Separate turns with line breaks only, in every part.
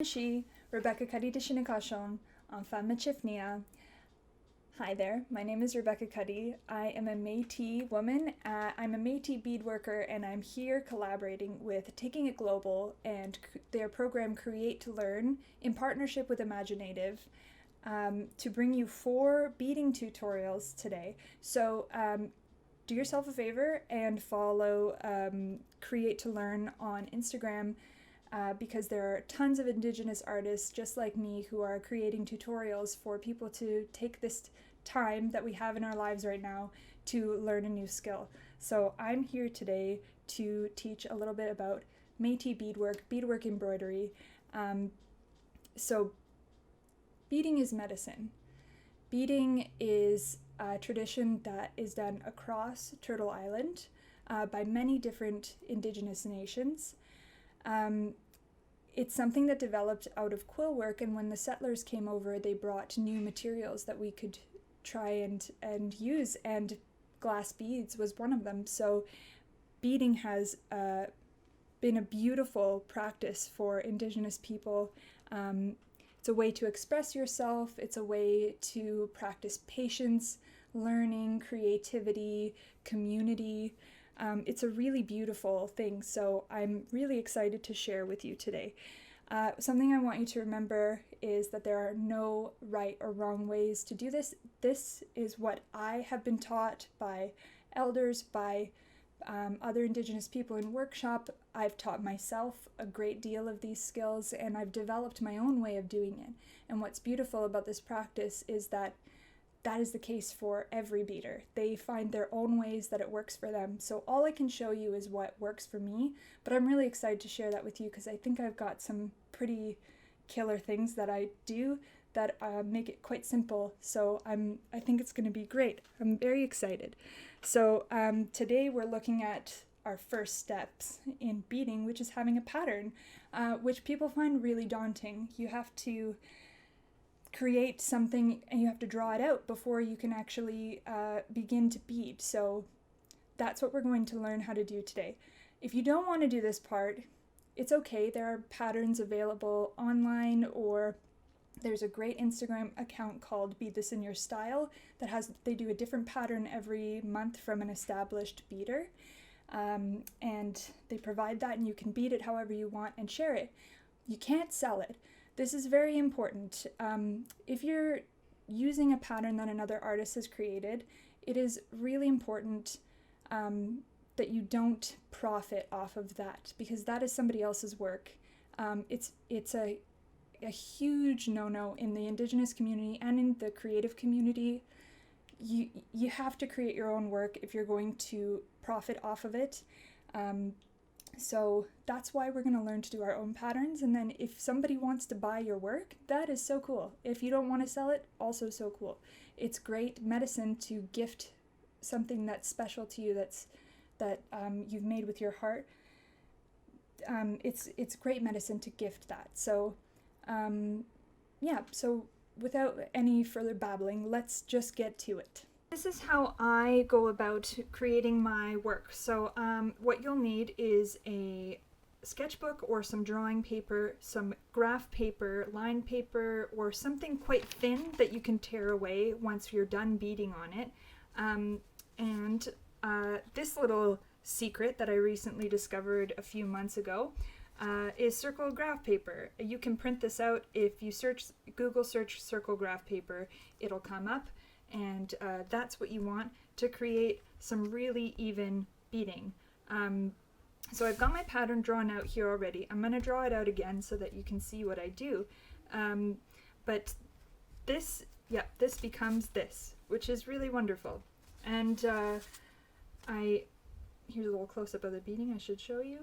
Michif, Rebecca Cuddy de Shinakashon, en femme Michif. Hi there, my name is Rebecca Cuddy. I am a Métis woman. I'm a Métis beadworker, and I'm here collaborating with Taking It Global and their program Create to Learn in partnership with ImagineNATIVE to bring you 4 beading tutorials today. So do yourself a favor and follow Create to Learn on Instagram. Because there are tons of Indigenous artists just like me who are creating tutorials for people to take this time that we have in our lives right now to learn a new skill. So I'm here today to teach a little bit about Métis beadwork embroidery. So beading is medicine. Beading is a tradition that is done across Turtle Island by many different Indigenous nations. It's something that developed out of quill work, and when the settlers came over, they brought new materials that we could try and use, and glass beads was one of them. So beading has been a beautiful practice for Indigenous people. It's a way to express yourself, it's a way to practice patience, learning, creativity, community. It's a really beautiful thing, so I'm really excited to share with you today. Something I want you to remember is that there are no right or wrong ways to do this. This is what I have been taught by elders, by other Indigenous people in workshop. I've taught myself a great deal of these skills, and I've developed my own way of doing it. And what's beautiful about this practice is that that is the case for every beader. They find their own ways that it works for them. So all I can show you is what works for me, but I'm really excited to share that with you because I think I've got some pretty killer things that I do that make it quite simple. So I think it's going to be great. I'm very excited. So today we're looking at our first steps in beading, which is having a pattern, which people find really daunting. You have to create something and you have to draw it out before you can actually begin to bead. So that's what we're going to learn how to do today. If you don't want to do this part, it's okay. There are patterns available online, or there's a great Instagram account called Bead This in Your Style that they do a different pattern every month from an established beader, and they provide that and you can bead it however you want and share it. You can't sell it. This is very important. If you're using a pattern that another artist has created, it is really important that you don't profit off of that, because that is somebody else's work. It's a huge no-no in the Indigenous community and in the creative community. You have to create your own work if you're going to profit off of it. So that's why we're going to learn to do our own patterns, and then if somebody wants to buy your work, that is so cool. If you don't want to sell it, also so cool. It's great medicine to gift something that's special to you, that you've made with your heart. It's great medicine to gift that. So yeah, so without any further babbling, let's just get to it. This is how I go about creating my work. So what you'll need is a sketchbook or some drawing paper, some graph paper, line paper, or something quite thin that you can tear away once you're done beading on it. And this little secret that I recently discovered a few months ago is circle graph paper. You can print this out. If you Google search circle graph paper, it'll come up. And that's what you want to create some really even beading. So I've got my pattern drawn out here already. I'm going to draw it out again so that you can see what I do. But this becomes this, which is really wonderful. And here's a little close-up of the beading I should show you.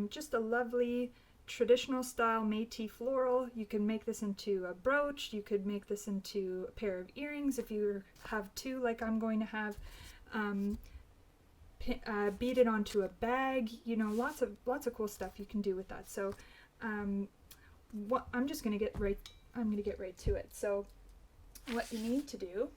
Just a lovely traditional style Métis floral. You can make this into a brooch, you could make this into a pair of earrings if you have 2 like I'm going to have, bead it onto a bag, you know, lots of cool stuff you can do with that. So I'm going to get right to it. So what you need to do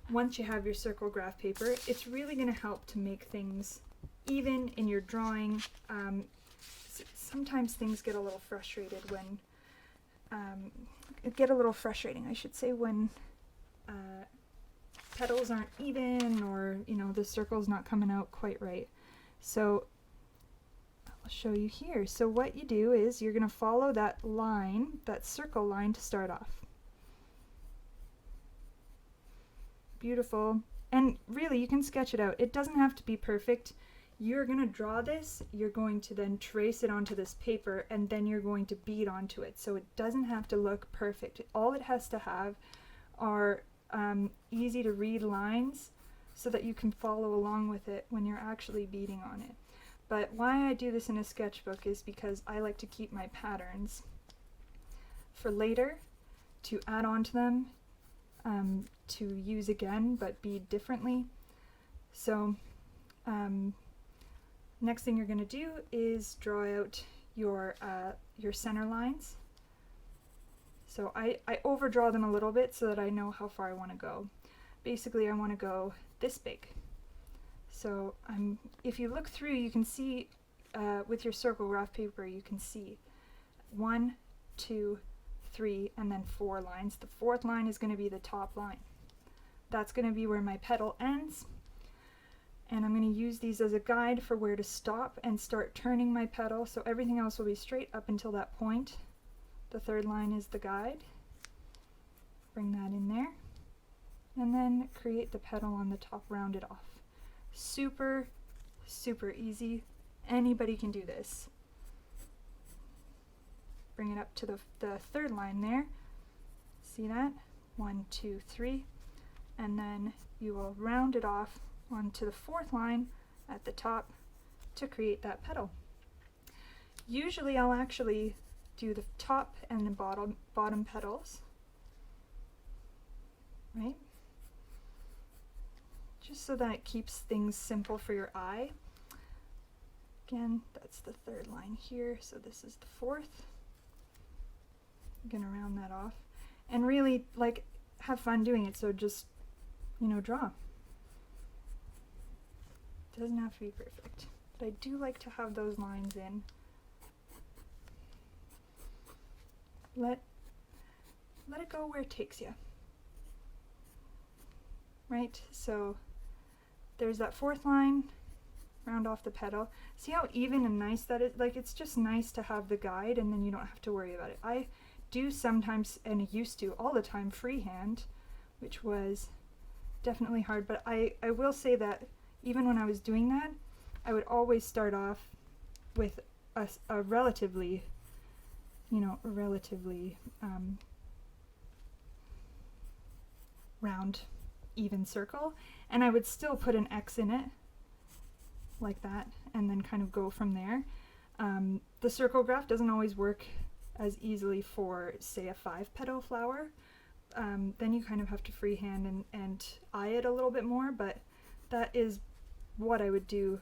once you have your circle graph paper, it's really going to help to make things even in your drawing. sometimes things get a little frustrated when, I should say, when petals aren't even, or, you know, the circle's not coming out quite right. So I'll show you here. So what you do is you're going to follow that line, that circle line, to start off. Beautiful. And really, you can sketch it out. It doesn't have to be perfect. You're going to draw this, you're going to then trace it onto this paper, and then you're going to bead onto it. So it doesn't have to look perfect. All it has to have are easy to read lines so that you can follow along with it when you're actually beading on it. But why I do this in a sketchbook is because I like to keep my patterns for later, to add on to them, to use again but bead differently. So next thing you're going to do is draw out your center lines. So I overdraw them a little bit so that I know how far I want to go. Basically, I want to go this big. So if you look through, you can see with your circle graph paper, you can see 1, 2, 3, and then 4 lines. The 4th line is going to be the top line. That's going to be where my petal ends. And I'm going to use these as a guide for where to stop and start turning my petal. So everything else will be straight up until that point. The 3rd line is the guide. Bring that in there. And then create the petal on the top, round it off. Super, super easy. Anybody can do this. Bring it up to the 3rd line there. See that? 1, 2, 3. And then you will round it off onto the 4th line at the top to create that petal. Usually I'll actually do the top and the bottom petals, right? Just so that it keeps things simple for your eye. Again, that's the 3rd line here, so this is the 4th. I'm gonna round that off. And really, like, have fun doing it, so just, you know, draw. It doesn't have to be perfect, but I do like to have those lines in. Let it go where it takes you. Right? So there's that 4th line, round off the petal. See how even and nice that is? Like, it's just nice to have the guide and then you don't have to worry about it. I do sometimes, and used to all the time, freehand, which was definitely hard, but I will say that even when I was doing that, I would always start off with a relatively, you know, round, even circle, and I would still put an X in it, like that, and then kind of go from there. The circle graph doesn't always work as easily for, say, a 5-petal flower. Then you kind of have to freehand and eye it a little bit more, but that is what I would do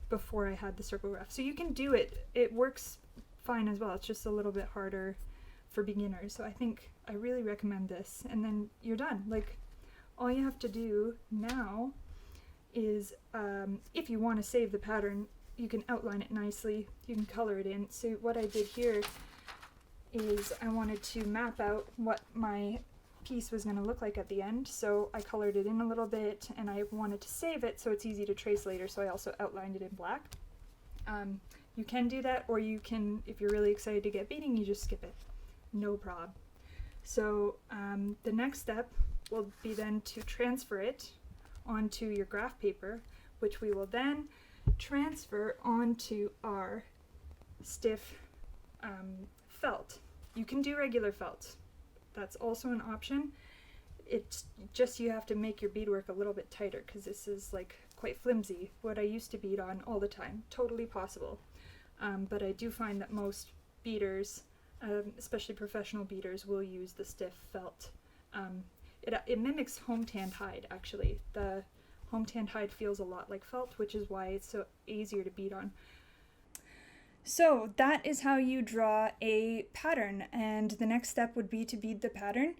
before I had the circle graph. So you can do it. It works fine as well. It's just a little bit harder for beginners. So I really recommend this. And then you're done. Like, all you have to do now is, if you want to save the pattern, you can outline it nicely. You can color it in. So what I did here is I wanted to map out what my piece was going to look like at the end, so I colored it in a little bit, and I wanted to save it so it's easy to trace later, so I also outlined it in black. You can do that, or you can, if you're really excited to get beading, you just skip it. No problem. So the next step will be then to transfer it onto your graph paper, which we will then transfer onto our stiff felt. You can do regular felt. That's also an option. It's just you have to make your beadwork a little bit tighter because this is like quite flimsy. What I used to bead on all the time. Totally possible. But I do find that most beaders, especially professional beaders, will use the stiff felt. It mimics home tanned hide, actually. The home tanned hide feels a lot like felt, which is why it's so easier to bead on. So that is how you draw a pattern, and the next step would be to bead the pattern.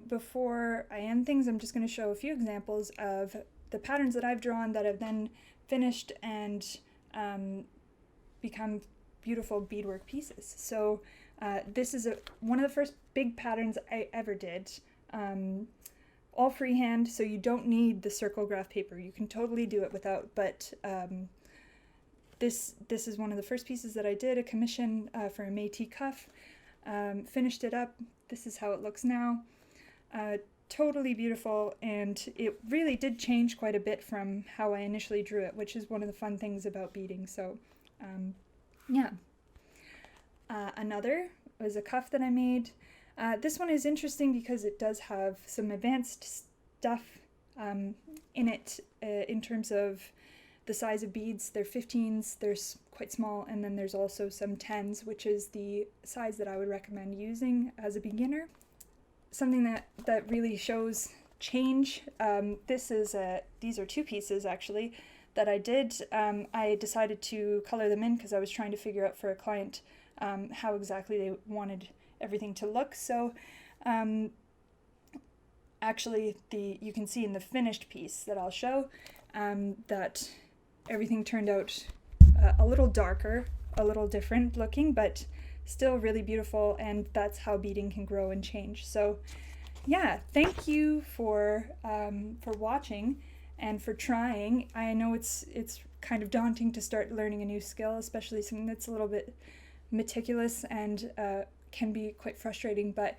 Before I end things, I'm just going to show a few examples of the patterns that I've drawn that have then finished and become beautiful beadwork pieces. So this is one of the first big patterns I ever did. All freehand, so you don't need the circle graph paper. You can totally do it without, but this is one of the first pieces that I did, a commission for a Métis cuff. Finished it up. This is how it looks now. Totally beautiful, and it really did change quite a bit from how I initially drew it, which is one of the fun things about beading. So yeah. Another was a cuff that I made. This one is interesting because it does have some advanced stuff in it in terms of the size of beads. They're 15s, they're quite small, and then there's also some 10s, which is the size that I would recommend using as a beginner. Something that really shows change. These are two pieces actually that I did. I decided to color them in because I was trying to figure out for a client how exactly they wanted everything to look. So actually you can see in the finished piece that I'll show that everything turned out a little darker, a little different looking, but still really beautiful, and that's how beading can grow and change. So yeah, thank you for watching and for trying. I know it's kind of daunting to start learning a new skill, especially something that's a little bit meticulous and can be quite frustrating, but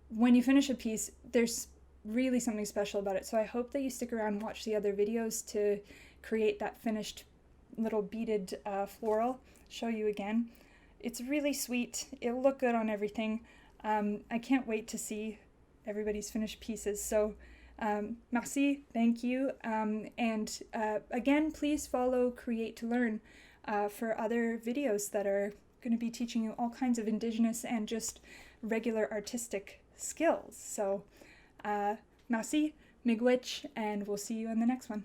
when you finish a piece, there's really something special about it. So I hope that you stick around and watch the other videos to create that finished little beaded floral. Show you again. It's really sweet. It'll look good on everything. I can't wait to see everybody's finished pieces. So merci, thank you. And again, please follow Create to Learn for other videos that are going to be teaching you all kinds of Indigenous and just regular artistic skills. So merci, miigwech, and we'll see you in the next one.